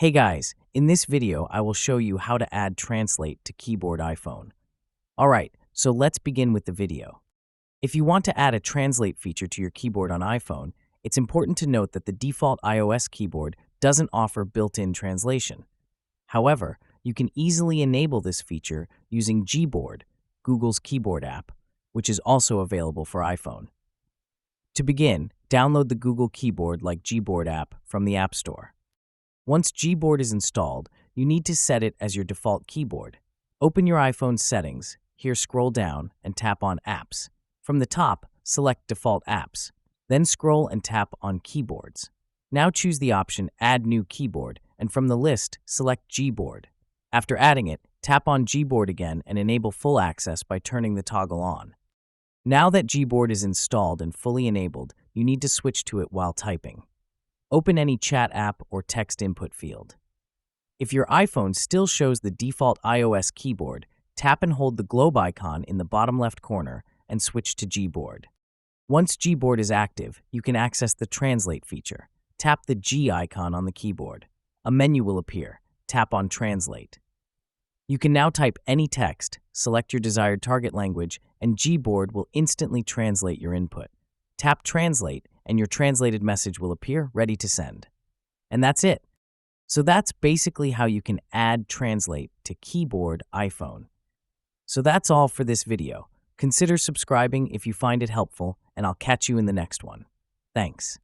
Hey guys, in this video I will show you how to add Translate to keyboard iPhone. Alright, so let's begin with the video. If you want to add a Translate feature to your keyboard on iPhone, it's important to note that the default iOS keyboard doesn't offer built-in translation. However, you can easily enable this feature using Gboard, Google's keyboard app, which is also available for iPhone. To begin, download the Google Keyboard like Gboard app from the App Store. Once Gboard is installed, you need to set it as your default keyboard. Open your iPhone's settings, here scroll down and tap on Apps. From the top, select Default Apps, then scroll and tap on Keyboards. Now choose the option Add New Keyboard, and from the list, select Gboard. After adding it, tap on Gboard again and enable full access by turning the toggle on. Now that Gboard is installed and fully enabled, you need to switch to it while typing. Open any chat app or text input field. If your iPhone still shows the default iOS keyboard, tap and hold the globe icon in the bottom left corner and switch to Gboard. Once Gboard is active, you can access the Translate feature. Tap the G icon on the keyboard. A menu will appear. Tap on Translate. You can now type any text, select your desired target language, and Gboard will instantly translate your input. Tap Translate, and your translated message will appear ready to send. And that's it. So that's basically how you can add Translate to keyboard iPhone. So that's all for this video. Consider subscribing if you find it helpful, and I'll catch you in the next one. Thanks.